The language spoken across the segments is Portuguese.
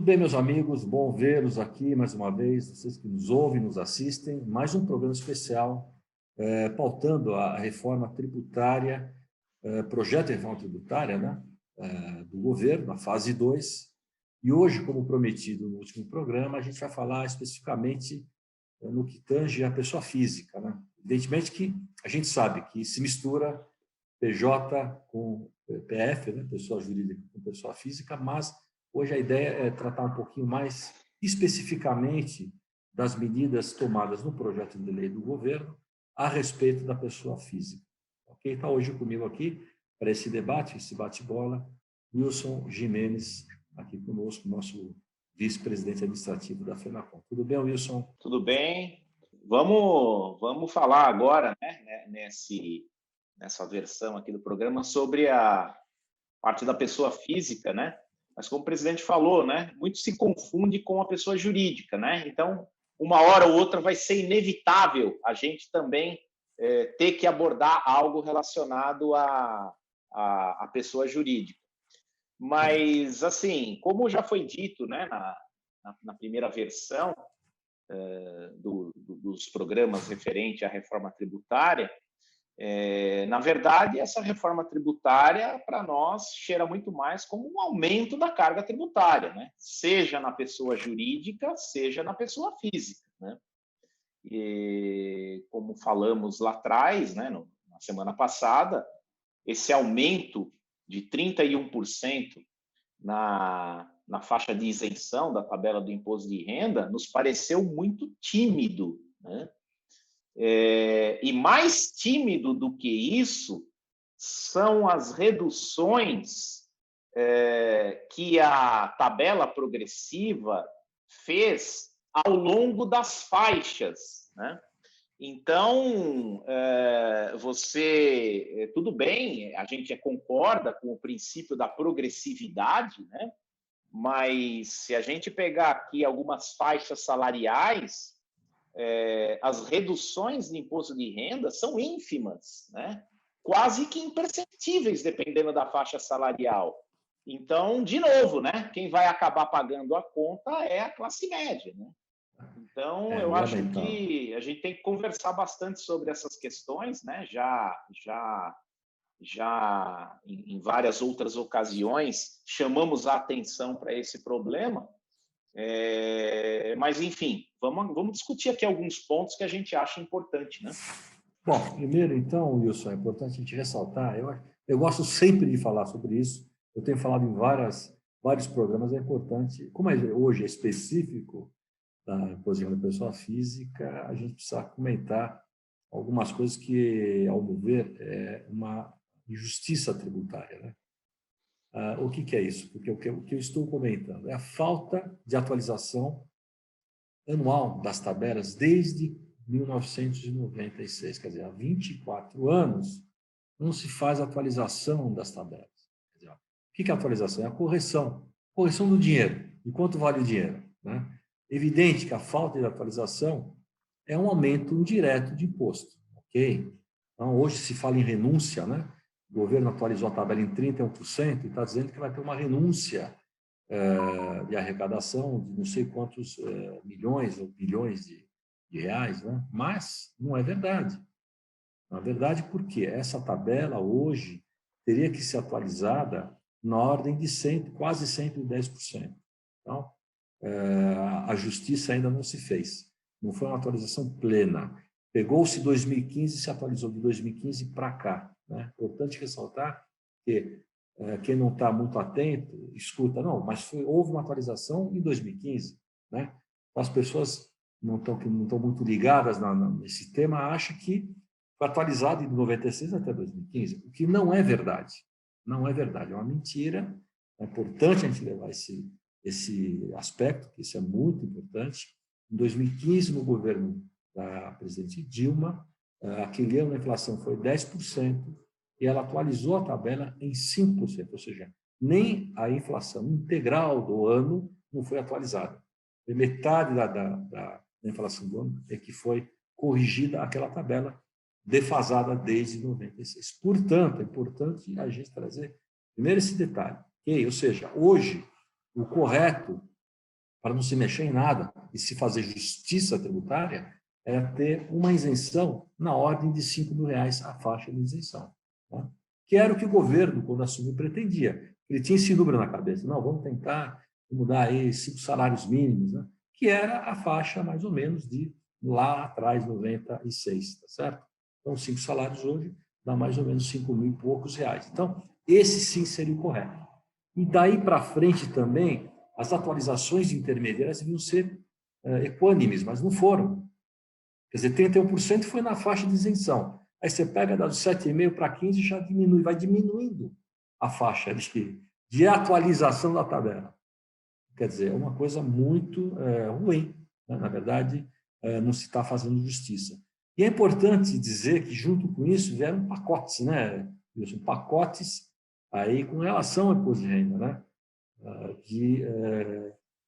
Tudo bem, meus amigos? Bom vê-los aqui mais uma vez, vocês que nos ouvem, nos assistem. Mais um programa especial pautando a reforma tributária, projeto de reforma tributária, né, do governo, a fase 2. E hoje, como prometido no último programa, a gente vai falar especificamente no que tange a pessoa física, né? Evidentemente que a gente sabe que se mistura PJ com PF, né, pessoa jurídica com pessoa física, mas hoje a ideia é tratar um pouquinho mais especificamente das medidas tomadas no projeto de lei do governo a respeito da pessoa física. Ok? Está hoje comigo aqui para esse debate, esse bate-bola, Wilson Gimenez, aqui conosco, nosso vice-presidente administrativo da FENACOM. Tudo bem, Wilson? Tudo bem. Vamos falar agora, né, nessa versão aqui do programa, sobre a parte da pessoa física, né? Mas como o presidente falou, né, muito se confunde com a pessoa jurídica, né? Então, uma hora ou outra vai ser inevitável a gente também ter que abordar algo relacionado à pessoa jurídica. Mas, assim, como já foi dito, né, na primeira versão dos programas referente à reforma tributária, na verdade, essa reforma tributária, para nós, cheira muito mais como um aumento da carga tributária, né? Seja na pessoa jurídica, seja na pessoa física, né? E, como falamos lá atrás, né, na semana passada, esse aumento de 31% na faixa de isenção da tabela do imposto de renda nos pareceu muito tímido, né? E mais tímido do que isso são as reduções que a tabela progressiva fez ao longo das faixas, né? Então, tudo bem, a gente concorda com o princípio da progressividade, né? Mas se a gente pegar aqui algumas faixas salariais, as reduções de imposto de renda são ínfimas, né? Quase que imperceptíveis, dependendo da faixa salarial. Então, de novo, né? Quem vai acabar pagando a conta é a classe média, né? Então, eu acho que a gente tem que conversar bastante sobre essas questões, né? Já em várias outras ocasiões chamamos a atenção para esse problema. Mas, enfim, vamos discutir aqui alguns pontos que a gente acha importante, né? Bom, primeiro, então, Wilson, é importante a gente ressaltar, eu gosto sempre de falar sobre isso, eu tenho falado em vários programas, é importante, como hoje é específico da posição da pessoa física, a gente precisa comentar algumas coisas que, ao meu ver, é uma injustiça tributária, né? O que é isso? Porque o que eu estou comentando é a falta de atualização anual das tabelas desde 1996, quer dizer, há 24 anos, não se faz atualização das tabelas. Quer dizer, o que é atualização? É a correção do dinheiro. E quanto vale o dinheiro, né? Evidente que a falta de atualização é um aumento indireto de imposto, ok? Então, hoje se fala em renúncia, né? O governo atualizou a tabela em 31% e está dizendo que vai ter uma renúncia de arrecadação de não sei quantos milhões ou bilhões de reais, né? Mas não é verdade. Na verdade, porque essa tabela hoje teria que ser atualizada na ordem de quase 110%. Então, a justiça ainda não se fez. Não foi uma atualização plena. Pegou-se 2015 e se atualizou de 2015 para cá, né? Importante ressaltar que quem não está muito atento, escuta, não, mas houve uma atualização em 2015, né? As pessoas não estão muito ligadas nesse tema, acham que foi atualizado de 96 até 2015, o que não é verdade. Não é verdade, é uma mentira. É importante a gente levar esse aspecto, que isso é muito importante. Em 2015, no governo da presidente Dilma, aquele ano a inflação foi 10%, e ela atualizou a tabela em 5%, ou seja, nem a inflação integral do ano não foi atualizada. E metade da inflação do ano é que foi corrigida aquela tabela defasada desde 96. Portanto, é importante a gente trazer primeiro esse detalhe, okay? Ou seja, hoje o correto para não se mexer em nada e se fazer justiça tributária, era ter uma isenção na ordem de R$ 5.000 a faixa de isenção. Tá? Que era o que o governo, quando assumiu, pretendia. Ele tinha esse número na cabeça. Não, vamos tentar mudar aí 5 salários mínimos, né? Que era a faixa, mais ou menos, de lá atrás, 96, tá certo? Então, 5 salários hoje dá mais ou menos 5.000 e poucos reais. Então, esse sim seria o correto. E daí para frente também, as atualizações intermediárias deviam ser equânimes, mas não foram. Quer dizer, 31% foi na faixa de isenção. Aí você pega dos 7,5 para 15 e já diminui, vai diminuindo a faixa de atualização da tabela. Quer dizer, é uma coisa muito ruim. Né? Na verdade, não se está fazendo justiça. E é importante dizer que, junto com isso, vieram pacotes, né, Wilson? Pacotes aí com relação ao imposto de renda, né?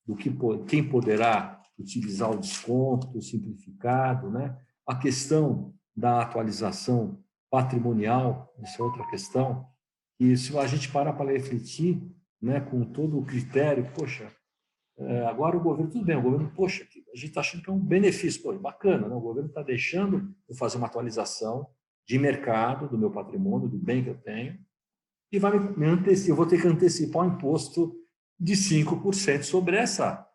Do que quem poderá utilizar o desconto simplificado, né? A questão da atualização patrimonial, isso é outra questão, e se a gente parar para refletir, né, com todo o critério, poxa, agora o governo, tudo bem, o governo, poxa, a gente está achando que é um benefício, pô, bacana, né? O governo está deixando eu fazer uma atualização de mercado do meu patrimônio, do bem que eu tenho, e eu vou ter que antecipar um imposto de 5% sobre essa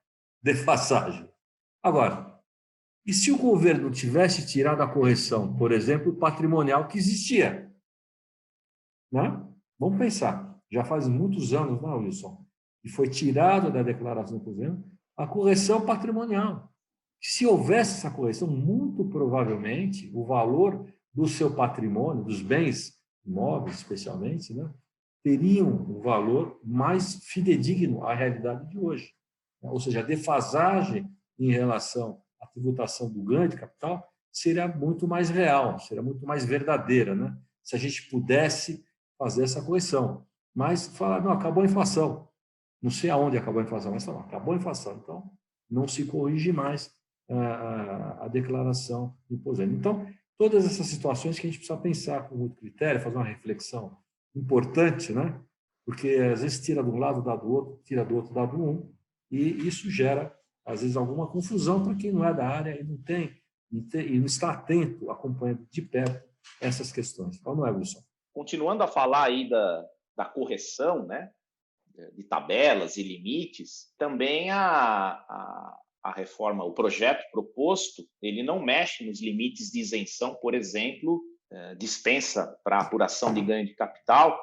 defasagem. Agora, e se o governo tivesse tirado a correção, por exemplo, patrimonial que existia? Né? Vamos pensar, já faz muitos anos, não, Wilson, e foi tirado da declaração do governo a correção patrimonial. Se houvesse essa correção, muito provavelmente o valor do seu patrimônio, dos bens imóveis especialmente, né, teriam um valor mais fidedigno à realidade de hoje. Ou seja, a defasagem em relação à tributação do ganho de capital seria muito mais real, seria muito mais verdadeira, né? Se a gente pudesse fazer essa correção. Mas falar, não, acabou a inflação. Não sei aonde acabou a inflação, mas não, acabou a inflação. Então, não se corrige mais a declaração de imposto. Então, todas essas situações que a gente precisa pensar com muito critério, fazer uma reflexão importante, né? Porque às vezes tira de um lado, dá do outro, tira do outro, dá do um, e isso gera, às vezes, alguma confusão para quem não é da área e não está atento, acompanhando de perto essas questões. Ou não é, Wilson? Continuando a falar aí da correção, né, de tabelas e limites, também a reforma, o projeto proposto, ele não mexe nos limites de isenção, por exemplo, dispensa para apuração de ganho de capital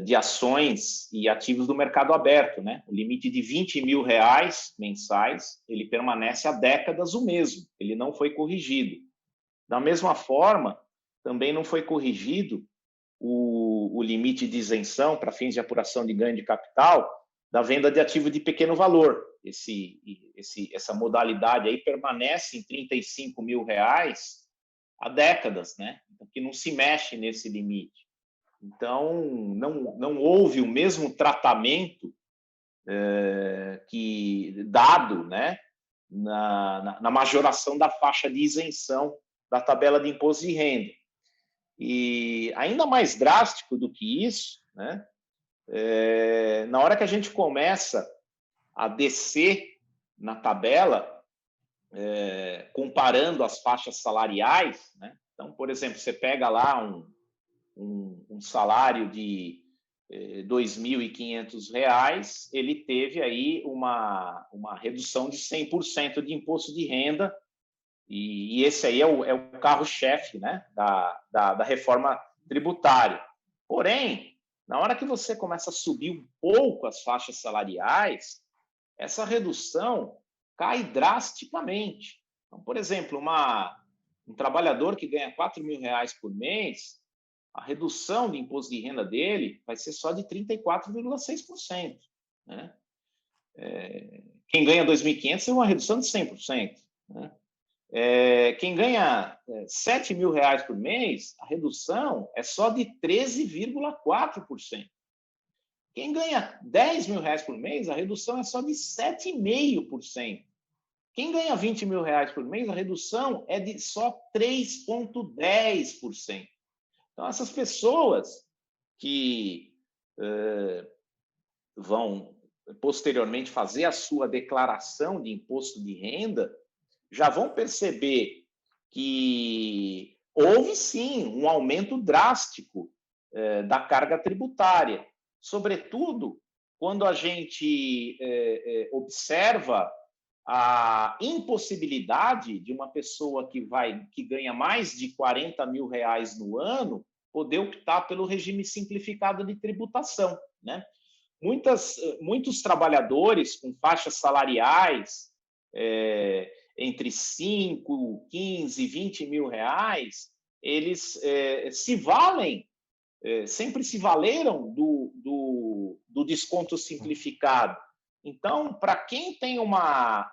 de ações e ativos do mercado aberto, né? O limite de R$ 20.000 mensais, ele permanece há décadas o mesmo, ele não foi corrigido. Da mesma forma, também não foi corrigido o limite de isenção para fins de apuração de ganho de capital da venda de ativo de pequeno valor. Essa modalidade aí permanece em R$ 35.000 há décadas, né? Que não se mexe nesse limite. Então, não houve o mesmo tratamento que dado, né, na majoração da faixa de isenção da tabela de imposto de renda. E ainda mais drástico do que isso, né, na hora que a gente começa a descer na tabela, comparando as faixas salariais, né, então, por exemplo, você pega lá um salário de R$ 2.500, ele teve aí uma redução de 100% de imposto de renda, e esse aí é o carro-chefe, né, da reforma tributária. Porém, na hora que você começa a subir um pouco as faixas salariais, essa redução cai drasticamente. Então, por exemplo, um trabalhador que ganha R$ 4.000 por mês, a redução de imposto de renda dele vai ser só de 34,6%. Né? Quem ganha 2.500 é uma redução de 100%. Né? Quem ganha R$ 7.000 por mês, a redução é só de 13,4%. Quem ganha R$ 10.000 por mês, a redução é só de 7,5%. Quem ganha R$ 20.000 por mês, a redução é de só 3,10%. Então, essas pessoas que vão posteriormente fazer a sua declaração de imposto de renda, já vão perceber que houve sim um aumento drástico da carga tributária, sobretudo quando a gente observa a impossibilidade de uma pessoa que ganha mais de 40 mil reais no ano poder optar pelo regime simplificado de tributação, né? Muitos trabalhadores com faixas salariais entre 5, 15, 20 mil reais, eles sempre se valeram do desconto simplificado. Então, para quem tem uma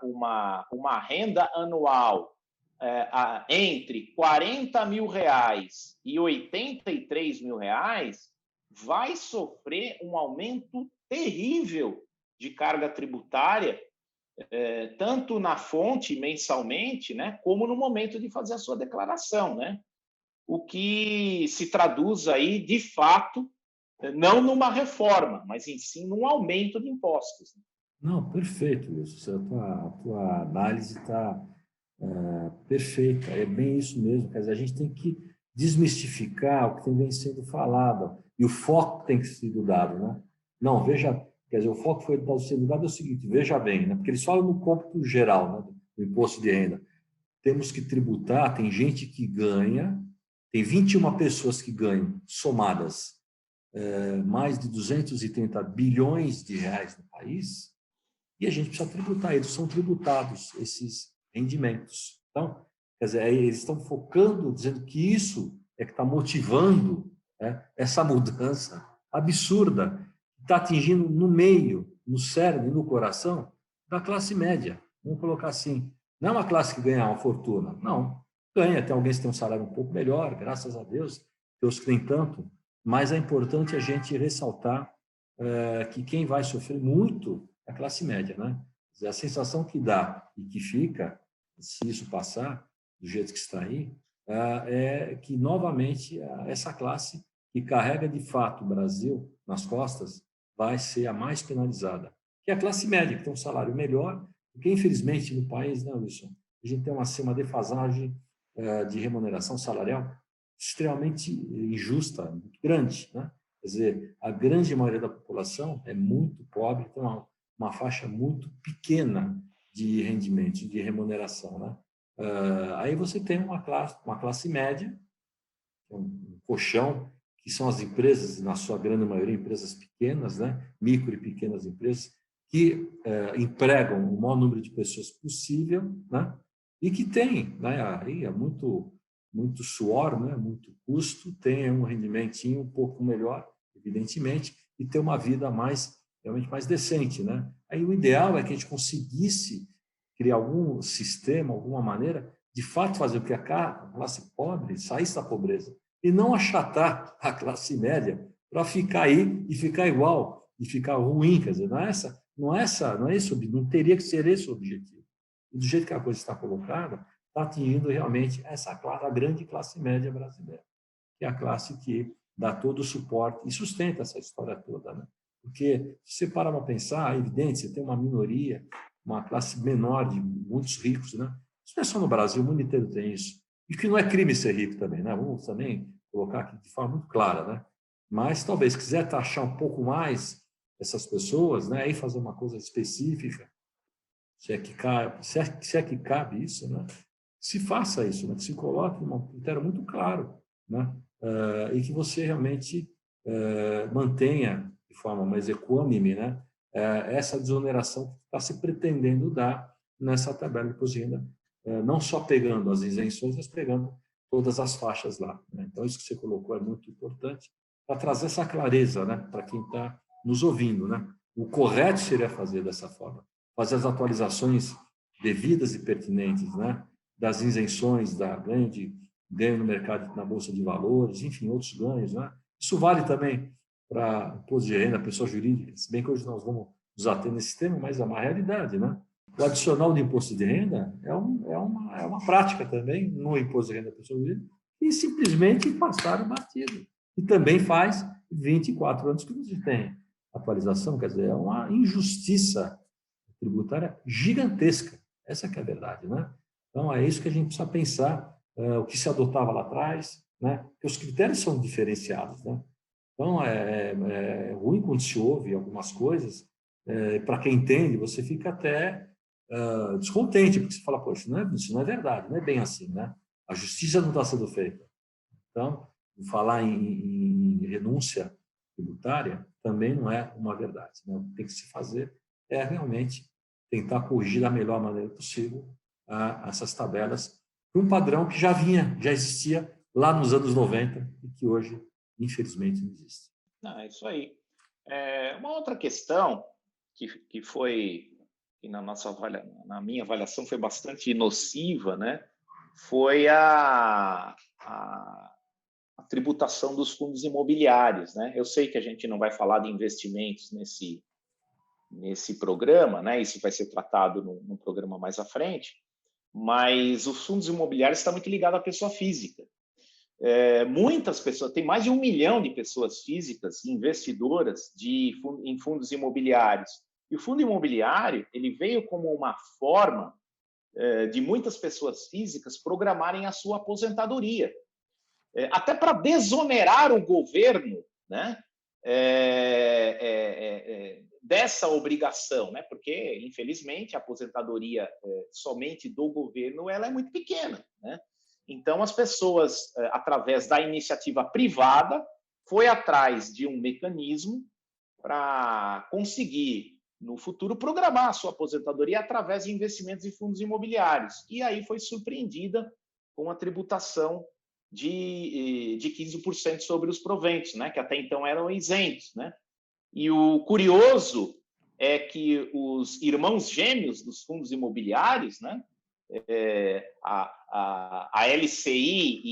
renda anual entre 40 mil reais e 83 mil reais, vai sofrer um aumento terrível de carga tributária, tanto na fonte mensalmente, né, como no momento de fazer a sua declaração, né? O que se traduz aí, de fato, não numa reforma, mas em si num aumento de impostos. Não, perfeito, Wilson. A tua análise está perfeita. É bem isso mesmo. Quer dizer, a gente tem que desmistificar o que vem sendo falado e o foco tem que ser dado, né? Não, veja, quer dizer, o foco foi sendo dado é o seguinte, veja bem, né? Porque eles falam no cômputo geral, né, do imposto de renda. Temos que tributar, tem gente que ganha, tem 21 pessoas que ganham, somadas, mais de 230 bilhões de reais no país, e a gente precisa tributar, eles são tributados, esses rendimentos. Então, quer dizer, eles estão focando, dizendo que isso é que está motivando, né, essa mudança absurda, que está atingindo no meio, no cérebro e no coração da classe média. Vamos colocar assim, não é uma classe que ganha uma fortuna, não. Ganha, tem alguém que tem um salário um pouco melhor, graças a Deus, tem os que nem tanto, mas é importante a gente ressaltar que quem vai sofrer muito é a classe média, né? A sensação que dá e que fica, se isso passar do jeito que está aí, é que, novamente, essa classe que carrega, de fato, o Brasil nas costas vai ser a mais penalizada, que é a classe média, que tem um salário melhor, porque, infelizmente, no país, né, Wilson, a gente tem uma defasagem de remuneração salarial extremamente injusta, muito grande, né? Quer dizer, a grande maioria da população é muito pobre, tem uma faixa muito pequena de rendimento, de remuneração, né? Aí você tem uma classe média, um colchão, que são as empresas, na sua grande maioria, empresas pequenas, né? Micro e pequenas empresas, que empregam o maior número de pessoas possível, né? E que tem, né, aí é muito suor, né, muito custo, tem um rendimentinho um pouco melhor, evidentemente, e ter uma vida realmente mais decente, né? Aí o ideal é que a gente conseguisse criar algum sistema, alguma maneira, de fato fazer com que a classe pobre saísse da pobreza e não achatar a classe média para ficar aí e ficar igual, e ficar ruim, quer dizer, não teria que ser esse o objetivo. E do jeito que a coisa está colocada, está atingindo realmente a grande classe média brasileira, que é a classe que dá todo o suporte e sustenta essa história toda, né? Porque, se você parar para pensar, é evidente, você tem uma minoria, uma classe menor de muitos ricos, né? Isso não é só no Brasil, o mundo inteiro tem isso. E que não é crime ser rico também, né? Vamos também colocar aqui de forma muito clara, né? Mas, talvez, se quiser taxar um pouco mais essas pessoas, né? Aí fazer uma coisa específica, se é que cabe isso, né? Se faça isso, né? Que se coloque um critério muito claro, né? E que você realmente mantenha de forma mais equânime, né? Essa desoneração que está se pretendendo dar nessa tabela de imposto de renda, não só pegando as isenções, mas pegando todas as faixas lá, né? Então, isso que você colocou é muito importante para trazer essa clareza, né? Para quem está nos ouvindo, né? O correto seria fazer dessa forma, fazer as atualizações devidas e pertinentes, né? Das isenções, da ganho no mercado, na Bolsa de Valores, enfim, outros ganhos, né? Isso vale também para imposto de renda, pessoa jurídica, se bem que hoje nós vamos nos ater nesse tema, mas é uma realidade, né? O adicional de imposto de renda é uma prática também no imposto de renda da pessoa jurídica e simplesmente passaram batido. E também faz 24 anos que você tem atualização, quer dizer, é uma injustiça tributária gigantesca. Essa que é a verdade, né? Então, é isso que a gente precisa pensar, o que se adotava lá atrás, né? Porque os critérios são diferenciados, né? Então, é ruim quando se ouve algumas coisas, para quem entende, você fica até descontente, porque você fala, poxa, isso não é verdade, não é bem assim, né? A justiça não está sendo feita. Então, falar em renúncia tributária também não é uma verdade, né? O que tem que se fazer é realmente tentar corrigir da melhor maneira possível essas tabelas para um padrão que já existia lá nos anos 90 e que hoje, infelizmente, não existe. Não, é isso aí. Uma outra questão que foi, que na minha avaliação foi bastante nociva, né? Foi a tributação dos fundos imobiliários, né? Eu sei que a gente não vai falar de investimentos nesse programa, né? Isso vai ser tratado num programa mais à frente, mas os fundos imobiliários estão muito ligados à pessoa física. Muitas pessoas, tem mais de 1 milhão de pessoas físicas investidoras em fundos imobiliários. E o fundo imobiliário ele veio como uma forma de muitas pessoas físicas programarem a sua aposentadoria. Até para desonerar o governo, né, dessa obrigação, né, porque, infelizmente, a aposentadoria somente do governo ela é muito pequena, né? Então, as pessoas, através da iniciativa privada, foi atrás de um mecanismo para conseguir, no futuro, programar a sua aposentadoria através de investimentos em fundos imobiliários. E aí foi surpreendida com a tributação de 15% sobre os proventos, né, que até então eram isentos, né? E o curioso é que os irmãos gêmeos dos fundos imobiliários, né, a LCI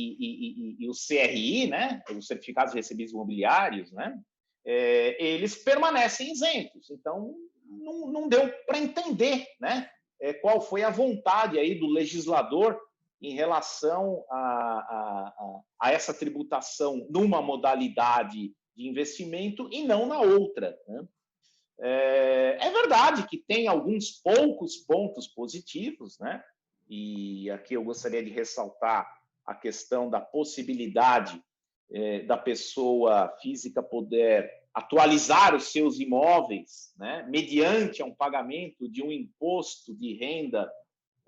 e o CRI, né, os certificados de recebíveis imobiliários, né, eles permanecem isentos. Então, não deu para entender, né, qual foi a vontade aí do legislador em relação a essa tributação numa modalidade de investimento e não na outra, né? É verdade que tem alguns poucos pontos positivos, né? E aqui eu gostaria de ressaltar a questão da possibilidade da pessoa física poder atualizar os seus imóveis, né, mediante um pagamento de um imposto de renda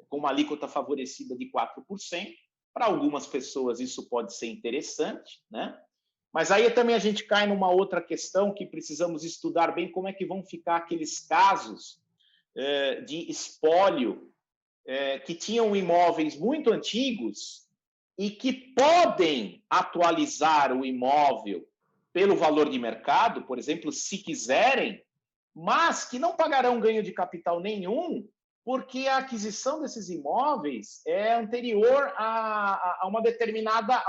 com uma alíquota favorecida de 4%. Para algumas pessoas isso pode ser interessante, né? Mas aí também a gente cai numa outra questão que precisamos estudar bem, como é que vão ficar aqueles casos de espólio que tinham imóveis muito antigos e que podem atualizar o imóvel pelo valor de mercado, por exemplo, se quiserem, mas que não pagarão ganho de capital nenhum, porque a aquisição desses imóveis é anterior a um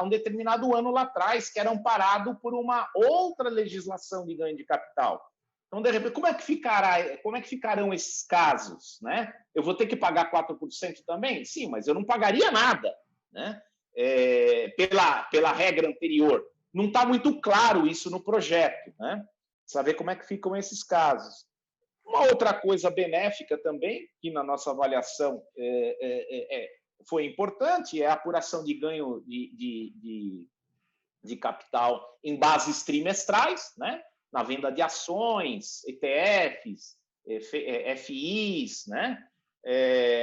determinado ano lá atrás, que era amparado por uma outra legislação de ganho de capital. Então, de repente, como é que ficarão esses casos, né? Eu vou ter que pagar 4% também? Sim, mas eu não pagaria nada, né? Pela regra anterior. Não está muito claro isso no projeto, né? Saber como é que ficam esses casos. Uma outra coisa benéfica também, que na nossa avaliação foi importante, é a apuração de ganho de capital em bases trimestrais, né? Na venda de ações, ETFs, FIs, né?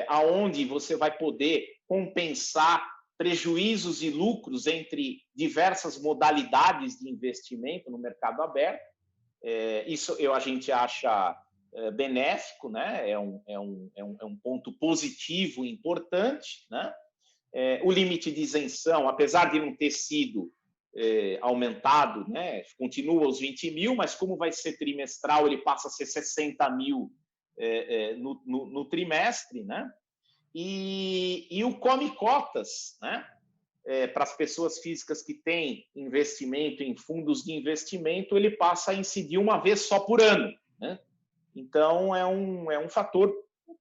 Aonde você vai poder compensar prejuízos e lucros entre diversas modalidades de investimento no mercado aberto. Isso a gente acha benéfico, né? É um ponto positivo importante, né? O limite de isenção, apesar de não ter sido aumentado, né? Continua os 20 mil, mas como vai ser trimestral, ele passa a ser 60 mil no trimestre, né? E o come cotas, né? Para as pessoas físicas que têm investimento em fundos de investimento, ele passa a incidir uma vez só por ano, né? Então, é um fator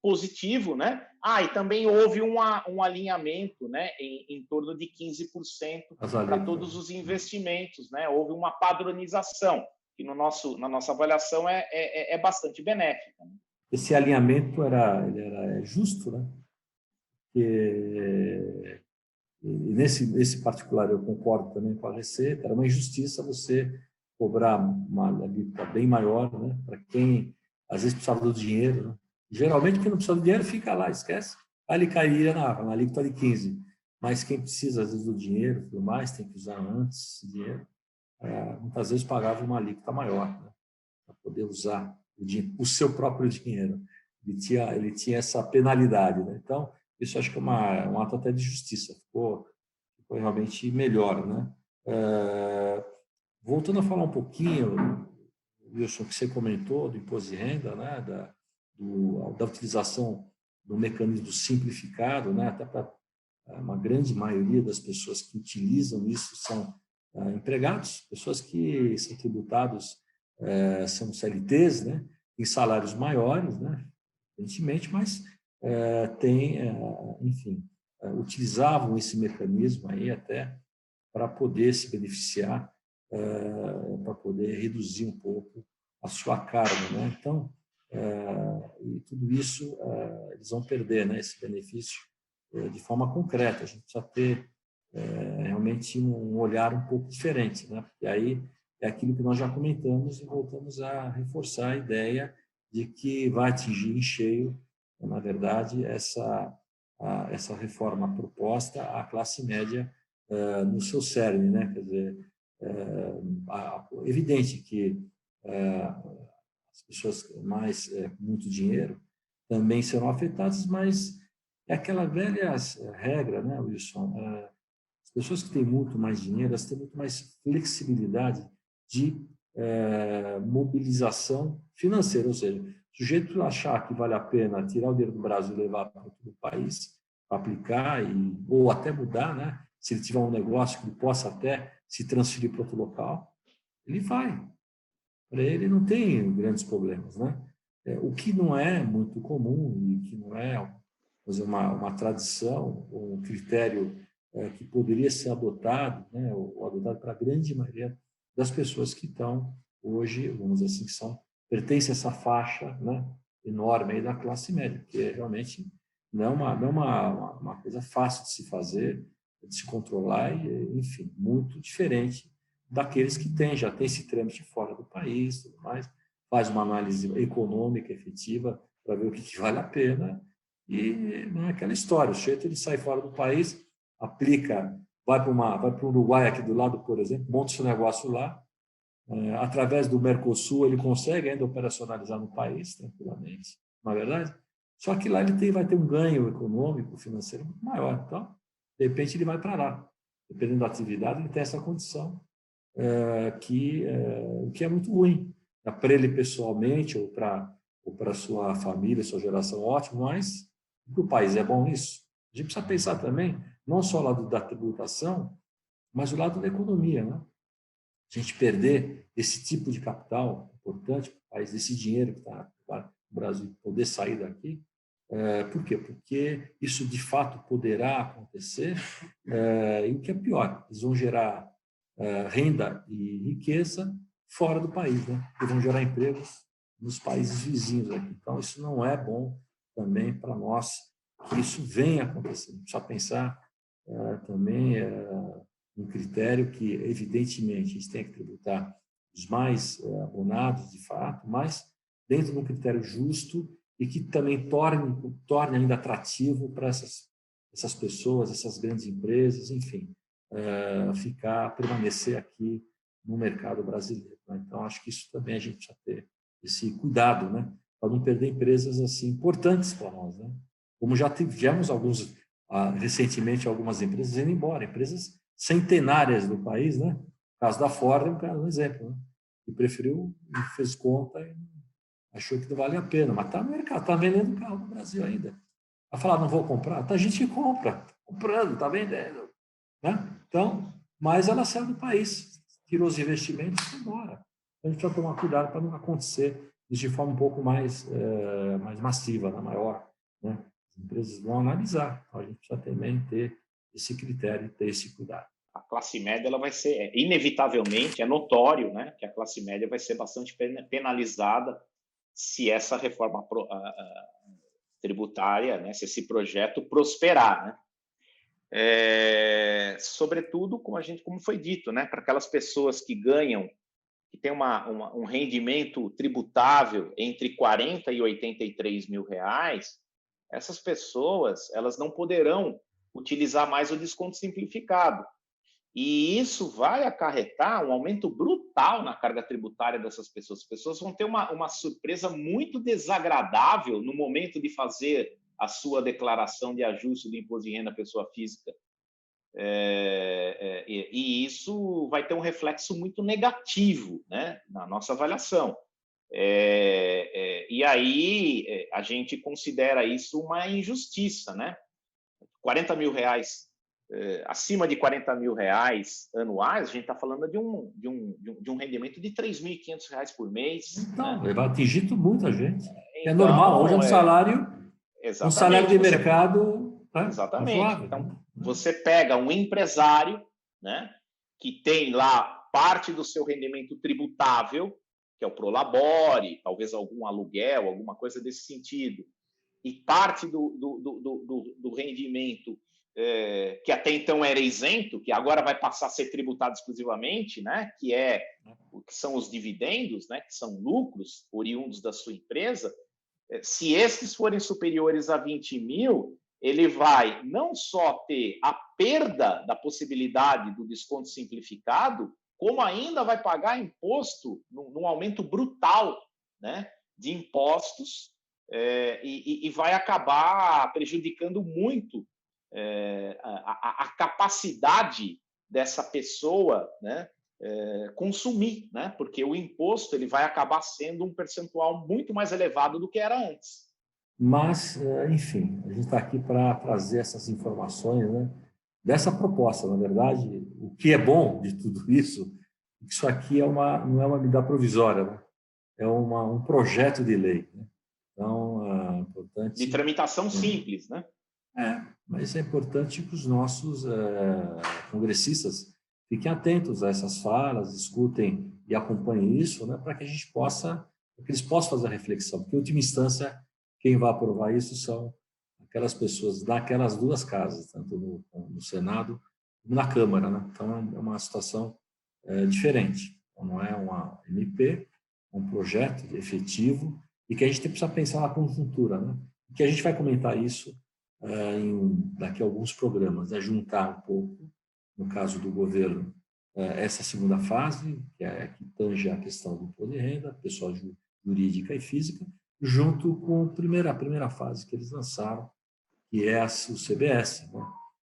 positivo, né? E também houve um alinhamento, né, em torno de 15% para todos os investimentos, né? Houve uma padronização. que na nossa avaliação é bastante benéfica, né? Esse alinhamento ele era justo, né? E nesse particular eu concordo também com a Receita, era uma injustiça você cobrar uma alíquota bem maior, né? Para quem às vezes precisava do dinheiro, né? Geralmente quem não precisa do dinheiro fica lá, esquece. Aí ele cairia na alíquota de 15%. Mas quem precisa às vezes do dinheiro e tudo mais, tem que usar antes esse dinheiro, muitas vezes pagava uma alíquota maior, né? Para poder usar o seu próprio dinheiro. Ele tinha essa penalidade, né? Então, isso acho que é um ato até de justiça. Ficou realmente melhor, né? Voltando a falar um pouquinho, Wilson, que você comentou do imposto de renda, né? Da utilização do mecanismo simplificado, né? Até para uma grande maioria das pessoas que utilizam isso são empregados, pessoas que são tributados, são CLTs, né? Em salários maiores, né? Evidentemente, mas enfim, utilizavam esse mecanismo aí até para poder se beneficiar, para poder reduzir um pouco a sua carga, né? Então, e tudo isso eles vão perder, né? Esse benefício de forma concreta. A gente precisa ter realmente um olhar um pouco diferente, né? Porque aí é aquilo que nós já comentamos e voltamos a reforçar a ideia de que vai atingir em cheio, na verdade, essa reforma proposta à classe média no seu cerne, né? Quer dizer, é evidente que as pessoas mais com muito dinheiro também serão afetadas, mas é aquela velha regra, né, Wilson? As pessoas que têm muito mais dinheiro, elas têm muito mais flexibilidade de mobilização financeira, ou seja, o sujeito achar que vale a pena tirar o dinheiro do Brasil e levar para outro país, aplicar ou até mudar, né? Se ele tiver um negócio que ele possa até se transferir para outro local, ele vai. Para ele não tem grandes problemas, né? O que não é muito comum e que não é uma tradição ou um critério que poderia ser adotado, né? Ou adotado para a grande maioria das pessoas que estão hoje, vamos dizer assim, pertencem a essa faixa, né? Enorme aí da classe média, que realmente não é uma coisa fácil de se fazer, de se controlar e, enfim, muito diferente daqueles que já têm esse trâmite fora do país, tudo mais, faz uma análise econômica efetiva para ver o que vale a pena e não é aquela história, o sujeito ele sai fora do país, aplica, vai para o Uruguai aqui do lado, por exemplo, monta seu negócio lá, através do Mercosul ele consegue ainda operacionalizar no país tranquilamente, não é verdade? Só que lá ele vai ter um ganho econômico, financeiro muito maior, então, de repente ele vai para lá, dependendo da atividade, ele tem essa condição o que é muito ruim para ele pessoalmente ou para sua família, sua geração, ótimo, mas para o país é bom isso. A gente precisa pensar também, não só o lado da tributação, mas o lado da economia, né? A gente perder esse tipo de capital importante para o país, esse dinheiro que está no Brasil poder sair daqui. Por quê? Porque isso de fato poderá acontecer e o que é pior, eles vão gerar renda e riqueza fora do país, né? Que vão gerar empregos nos países vizinhos aqui. Então, isso não é bom também para nós que isso venha acontecer. Precisa pensar também um critério que, evidentemente, a gente tem que tributar os mais abonados, de fato, mas dentro de um critério justo e que também torne ainda atrativo para essas pessoas, essas grandes empresas, enfim, permanecer aqui no mercado brasileiro, né? Então, acho que isso também a gente precisa ter esse cuidado, né? Para não perder empresas assim importantes para nós, né? Como já tivemos recentemente algumas empresas indo embora, empresas centenárias do país, né? O caso da Ford é um exemplo, né? Que preferiu, fez conta e achou que não valia a pena, mas está no mercado, está vendendo carro no Brasil ainda. Vai falar, não vou comprar? Tá gente que compra, tá comprando, está vendendo, né? Então, mas ela saiu do país, tirou os investimentos e foi embora. Então, a gente precisa tomar cuidado para não acontecer isso de forma um pouco mais massiva, né? Maior, né? As empresas vão analisar, então a gente precisa também ter esse critério, ter esse cuidado. classe média ela vai ser, inevitavelmente, é notório, né, que a classe média vai ser bastante penalizada se essa reforma tributária, né, se esse projeto prosperar, né? Sobretudo, como foi dito, né, para aquelas pessoas que ganham, que tem um rendimento tributável entre 40 e 83 mil reais, essas pessoas elas não poderão utilizar mais o desconto simplificado. E isso vai acarretar um aumento brutal na carga tributária dessas pessoas. As pessoas vão ter uma surpresa muito desagradável no momento de fazer a sua declaração de ajuste do imposto de renda à pessoa física. E isso vai ter um reflexo muito negativo, né, na nossa avaliação. E aí a gente considera isso uma injustiça, né? 40 mil reais, acima de 40 mil reais anuais, a gente está falando de um rendimento de 3.500 reais por mês. Então, né? vai atingir muita gente. É Então, normal, hoje é um salário de você, mercado, né, exatamente. razoável. Então, você pega um empresário, né, que tem lá parte do seu rendimento tributável, que é o Prolabore, talvez algum aluguel, alguma coisa desse sentido, e parte do rendimento que até então era isento, que agora vai passar a ser tributado exclusivamente, né, que são os dividendos, né, que são lucros oriundos da sua empresa. Se esses forem superiores a 20 mil, ele vai não só ter a perda da possibilidade do desconto simplificado, como ainda vai pagar imposto num aumento brutal, né, de impostos, e vai acabar prejudicando muito a capacidade dessa pessoa, né, consumir, né, porque o imposto ele vai acabar sendo um percentual muito mais elevado do que era antes. Mas, enfim, a gente está aqui para trazer essas informações, né, dessa proposta. Na verdade, o que é bom de tudo isso, isso aqui não é uma medida provisória, né? É um projeto de lei. Né? Então, é importante... De tramitação simples, né? Mas é importante que os nossos congressistas fiquem atentos a essas falas, escutem e acompanhem isso, né, para que eles possam fazer a reflexão. Porque, em última instância, quem vai aprovar isso são aquelas pessoas daquelas duas casas, tanto no Senado como na Câmara. Né? Então, é uma situação diferente. Então, não é uma MP, é um projeto efetivo e que a gente precisa pensar na conjuntura. Né? E que a gente vai comentar isso daqui a alguns programas, juntar um pouco, no caso do governo, essa segunda fase, que tange a questão do imposto de renda, pessoal jurídica e física, junto com a primeira fase que eles lançaram, que é o CBS, né?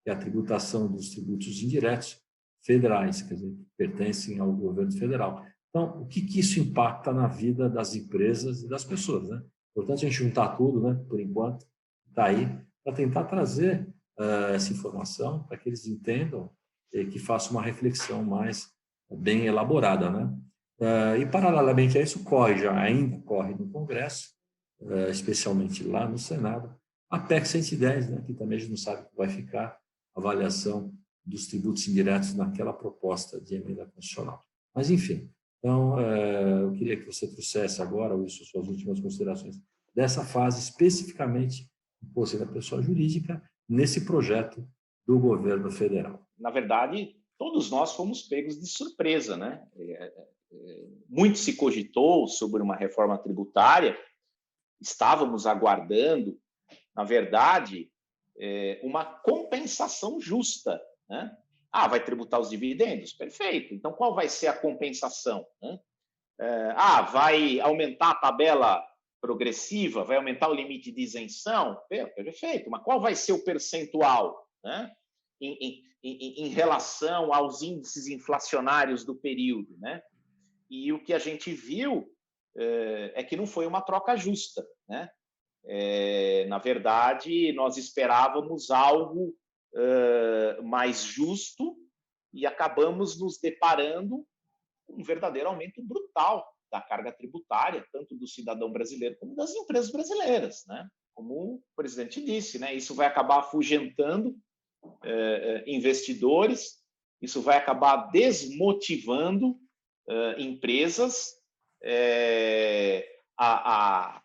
Que é a tributação dos tributos indiretos federais, quer dizer, que pertencem ao governo federal. Então, o que isso impacta na vida das empresas e das pessoas? Né? Importante a gente juntar tudo, né? Por enquanto, está aí, para tentar trazer essa informação para que eles entendam e que façam uma reflexão mais bem elaborada. Né? E, paralelamente a isso, ainda corre no Congresso, especialmente lá no Senado, a PEC 110, né? Que também a gente não sabe como vai ficar a avaliação dos tributos indiretos naquela proposta de emenda constitucional. Mas, enfim, então, eu queria que você trouxesse agora, Wilson, suas últimas considerações dessa fase, especificamente imposto da pessoa jurídica, nesse projeto do governo federal. Na verdade, todos nós fomos pegos de surpresa, né? Muito se cogitou sobre uma reforma tributária, estávamos aguardando, na verdade, uma compensação justa, né? Vai tributar os dividendos? Perfeito. Então, qual vai ser a compensação? Né? Vai aumentar a tabela progressiva? Vai aumentar o limite de isenção? Perfeito. Mas qual vai ser o percentual, né? Em relação aos índices inflacionários do período, né? E o que a gente viu é que não foi uma troca justa, né? Na verdade, nós esperávamos algo mais justo e acabamos nos deparando com um verdadeiro aumento brutal da carga tributária, tanto do cidadão brasileiro como das empresas brasileiras, né? Como o presidente disse, né? Isso vai acabar afugentando investidores Isso vai acabar desmotivando empresas a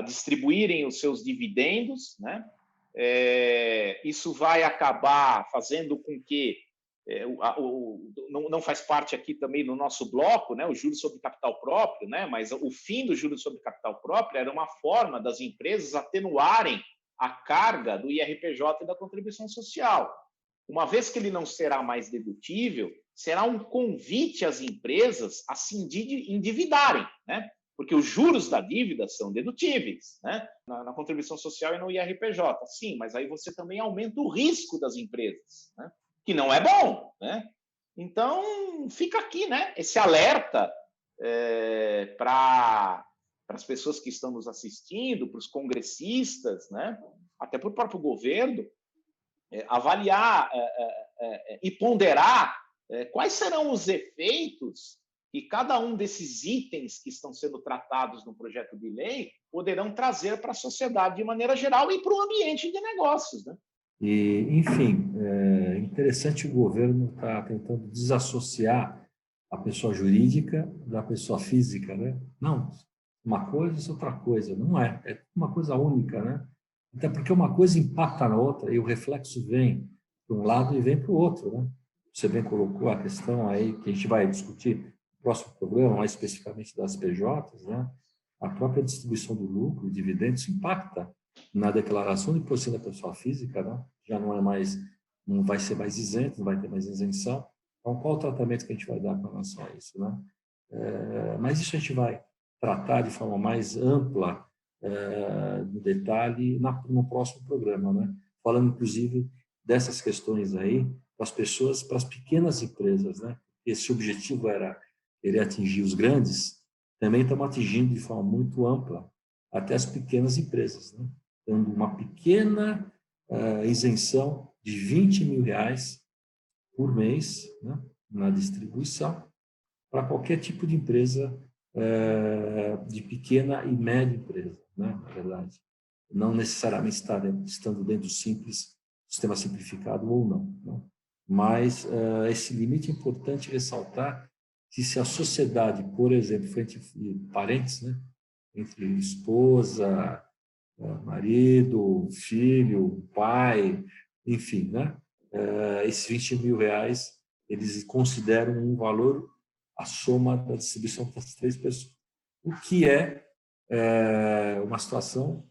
distribuírem os seus dividendos, né? Isso vai acabar fazendo com que não faz parte aqui também no nosso bloco, né, o juros sobre capital próprio, né, mas o fim do juros sobre capital próprio era uma forma das empresas atenuarem a carga do IRPJ e da contribuição social. Uma vez que ele não será mais dedutível, será um convite às empresas a se endividarem, né? Porque os juros da dívida são dedutíveis, né? Na contribuição social e no IRPJ. Sim, mas aí você também aumenta o risco das empresas, né? Que não é bom, né? Então, fica aqui, né? Esse alerta para as pessoas que estão nos assistindo, para os congressistas, né? Até para o próprio governo, avaliar e ponderar quais serão os efeitos que cada um desses itens que estão sendo tratados no projeto de lei poderão trazer para a sociedade de maneira geral e para o ambiente de negócios, né? E, enfim, é interessante o governo estar tentando desassociar a pessoa jurídica da pessoa física, né? Não, uma coisa é outra coisa, não é. É uma coisa única, né? Até porque uma coisa impacta na outra e o reflexo vem para um lado e vem para o outro, né? Você bem colocou a questão aí que a gente vai discutir no próximo programa, mais especificamente das PJs, né? A própria distribuição do lucro, dividendos, impacta na declaração de imposto da pessoa física, né? Já não é mais, não vai ser mais isento, não vai ter mais isenção. Então, qual o tratamento que a gente vai dar com relação a isso, né? Mas isso a gente vai tratar de forma mais ampla, no detalhe, no próximo programa, né? Falando, inclusive, dessas questões aí para as pessoas, para as pequenas empresas, né? Esse objetivo era ele atingir os grandes, também estamos atingindo de forma muito ampla até as pequenas empresas, né? Dando uma pequena isenção de R$20 mil por mês, né? Na distribuição, para qualquer tipo de empresa, de pequena e média empresa, né? Na verdade. Não necessariamente estando dentro do simples, sistema simplificado ou não, né? Mas esse limite é importante ressaltar que se a sociedade, por exemplo, frente parentes, né? Entre esposa, marido, filho, pai, enfim, né? Esses R$20 mil, eles consideram um valor a soma da distribuição para as 3 pessoas, o que uma situação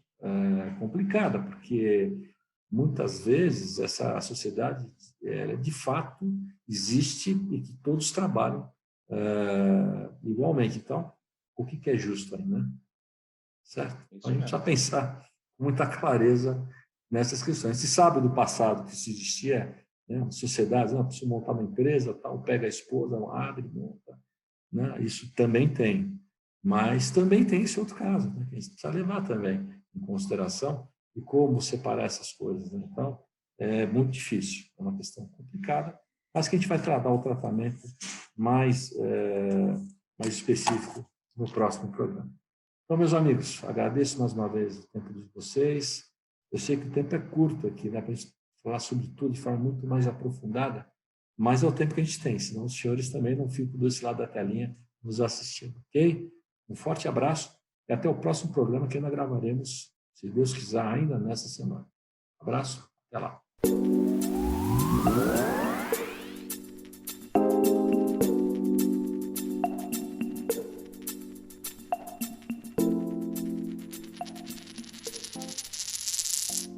complicada, porque muitas vezes essa sociedade de fato existe e que todos trabalham igualmente. Então, o que é justo aí, né? Certo? Então, a gente precisa pensar com muita clareza nessas questões. Se sabe do passado que isso existia, né? Sociedades, não, preciso montar uma empresa, tal, pega a esposa, abre, monta, né? Isso também tem. Mas também tem esse outro caso, né? Que a gente precisa levar também em consideração e como separar essas coisas, né? Então, é muito difícil, é uma questão complicada, mas que a gente vai tratar o tratamento mais específico no próximo programa. Então, meus amigos, agradeço mais uma vez o tempo de vocês. Eu sei que o tempo é curto aqui, né, para a gente falar sobre tudo de forma muito mais aprofundada, mas é o tempo que a gente tem, senão os senhores também não ficam desse lado da telinha nos assistindo, ok? Um forte abraço e até o próximo programa que ainda gravaremos, se Deus quiser, ainda nessa semana. Abraço.